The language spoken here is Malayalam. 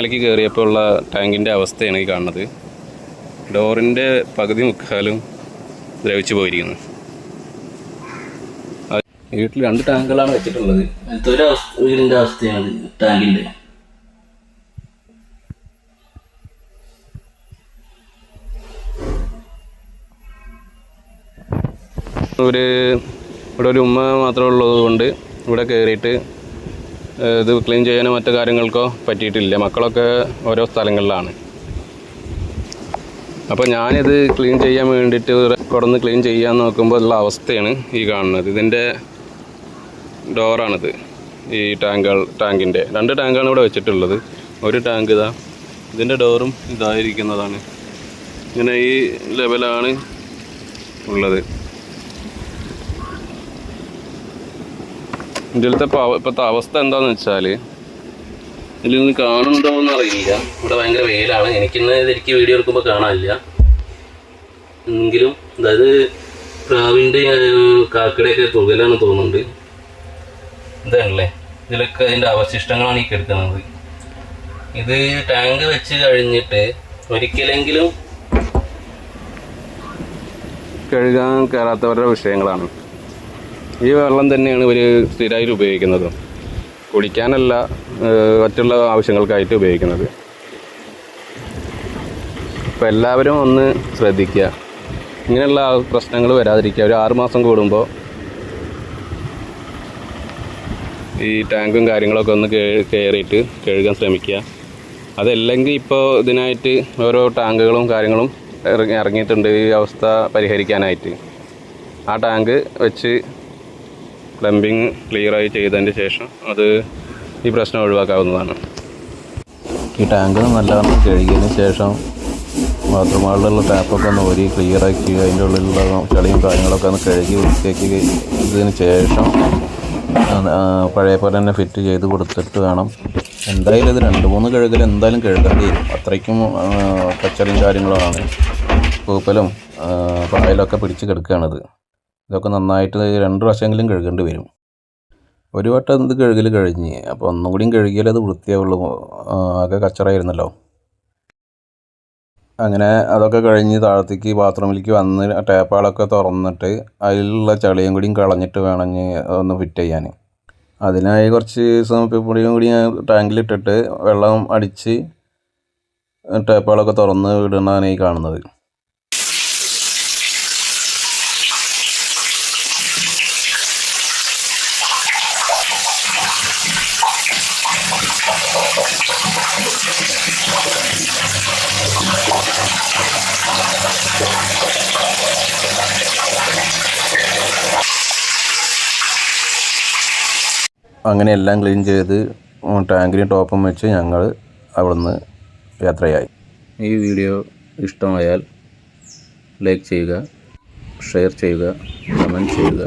മേലേക്ക് കയറിയപ്പോൾ ഉള്ള ടാങ്കിൻ്റെ അവസ്ഥയാണ് ഈ കാണുന്നത്. ഡോറിൻ്റെ പകുതി മുക്കാലും ദ്രവിച്ചു പോയിരിക്കുന്നു. വീട്ടിൽ 2 ടാങ്കുകളാണ് വെച്ചിട്ടുള്ളത്. ഒരു വീടിൻ്റെ അവസ്ഥയാണ് ടാങ്കിൻ്റെ. ഇവിടെ ഒരു ഉമ്മ മാത്രമേ ഉള്ളത് കൊണ്ട് ഇവിടെ കയറിയിട്ട് ഇത് ക്ലീൻ ചെയ്യാനോ മറ്റു കാര്യങ്ങൾക്കോ പറ്റിയിട്ടില്ല. മക്കളൊക്കെ ഓരോ സ്ഥലങ്ങളിലാണ്. അപ്പോൾ ഞാനിത് ക്ലീൻ ചെയ്യാൻ വേണ്ടിയിട്ട് കൊടുന്ന് ക്ലീൻ ചെയ്യാൻ നോക്കുമ്പോൾ ഉള്ള അവസ്ഥയാണ് ഈ കാണുന്നത്. ഇതിൻ്റെ ഡോറാണിത്. ഈ ടാങ്കിൻ്റെ 2 ടാങ്കാണ് ഇവിടെ വെച്ചിട്ടുള്ളത്. ഒരു ടാങ്ക് ഇതിൻ്റെ ഡോറും ഇതായിരിക്കുന്നതാണ്. ഇങ്ങനെ ഈ ലെവലാണ് ഉള്ളത്. ഇതിലത്തെ ഇപ്പോഴത്തെ അവസ്ഥ എന്താണെന്ന് വെച്ചാൽ, ഇതിൽ നിന്ന് കാണുന്നുണ്ടോയെന്ന് അറിയില്ല. ഇവിടെ ഭയങ്കര വെയിലാണ്. എനിക്കിന്ന് ശരിക്കും വീഡിയോ എടുക്കുമ്പോൾ കാണാനില്ല. എങ്കിലും അതായത് പ്രാവിൻ്റെ കാക്കയുടെയൊക്കെ തുകലാണ് തോന്നുന്നുണ്ട്. ഇതാണല്ലേ, ഇതിലൊക്കെ അതിൻ്റെ അവശിഷ്ടങ്ങളാണ് ഈ കിടക്കുന്നത്. ഇത് ടാങ്ക് വെച്ച് കഴിഞ്ഞിട്ട് ഒരിക്കലെങ്കിലും കഴുകാൻ കയറാത്തവരുടെ വിഷയങ്ങളാണ്. ഈ വെള്ളം തന്നെയാണ് ഇവർ സ്ഥിരമായിട്ട് ഉപയോഗിക്കുന്നത്. കുടിക്കാനല്ല, മറ്റുള്ള ആവശ്യങ്ങൾക്കായിട്ട് ഉപയോഗിക്കുന്നത്. അപ്പോൾ എല്ലാവരും ഒന്ന് ശ്രദ്ധിക്കുക, ഇങ്ങനെയുള്ള പ്രശ്നങ്ങൾ വരാതിരിക്കുക. ഒരു 6 മാസം കൂടുമ്പോൾ ഈ ടാങ്കും കാര്യങ്ങളൊക്കെ ഒന്ന് കയറിയിട്ട് കഴുകാൻ ശ്രമിക്കുക. അതല്ലെങ്കിൽ ഇപ്പോൾ ഇതിനായിട്ട് ഓരോ ടാങ്കുകളും കാര്യങ്ങളും ഇറങ്ങിയിട്ടുണ്ട് ഈ അവസ്ഥ പരിഹരിക്കാനായിട്ട്. ആ ടാങ്ക് വെച്ച് പ്ലംബിങ് ക്ലിയറായി ചെയ്തതിന് ശേഷം അത് ഈ പ്രശ്നം ഒഴിവാക്കാവുന്നതാണ്. ഈ ടാങ്ക് നല്ലവണ്ണം കഴുകിയതിന് ശേഷം ബാത്റൂമുകളിലുള്ള ടാപ്പൊക്കെ ഒന്ന് ക്ലിയറാക്കി അതിൻ്റെ ഉള്ളിലുള്ള ചളിയും കാര്യങ്ങളൊക്കെ ഒന്ന് കഴുകി വൃത്തിയാക്കി ഇതിന് ശേഷം പഴയ പോലെ തന്നെ ഫിറ്റ് ചെയ്ത് കൊടുത്തിട്ട് വേണം. എന്തായാലും ഇത് 2-3 കഴുകൽ എന്തായാലും കഴുകേണ്ടി വരും. അത്രയ്ക്കും കച്ചറിയും കാര്യങ്ങളുമാണ്. പൂപ്പലും പായലൊക്കെ പിടിച്ച് കിടക്കുകയാണിത്. ഇതൊക്കെ നന്നായിട്ട് 2 പ്രാവശ്യമെങ്കിലും കഴുകേണ്ടി വരും. ഒരു വട്ടം ഇത് കഴുകൽ കഴിഞ്ഞ്, അപ്പോൾ ഒന്നും കൂടിയും കഴുകിയാൽ അത് വൃത്തിയാവുള്ളൂ. ആകെ കച്ചറായിരുന്നല്ലോ. അങ്ങനെ അതൊക്കെ കഴിഞ്ഞ് താഴത്തേക്ക് ബാത്റൂമിലേക്ക് വന്ന് ടാപ്പുകളൊക്കെ തുറന്നിട്ട് അതിലുള്ള ചളിയും കൂടിയും കളഞ്ഞിട്ട് വേണം ഒന്ന് ഫിറ്റ് ചെയ്യാൻ. അതിനായി കുറച്ച് പൊടിയും കൂടി ടാങ്കിലിട്ടിട്ട് വെള്ളം അടിച്ച് ടാപ്പുകളൊക്കെ തുറന്ന് വിടണതാണ് ഈ കാണുന്നത്. അങ്ങനെ എല്ലാം ക്ലീൻ ചെയ്ത് ടാങ്കിന് ടോപ്പും വെച്ച് ഞങ്ങൾ അവിടുന്ന് യാത്രയായി. ഈ വീഡിയോ ഇഷ്ടമായാൽ ലൈക്ക് ചെയ്യുക, ഷെയർ ചെയ്യുക, കമൻറ്റ് ചെയ്യുക.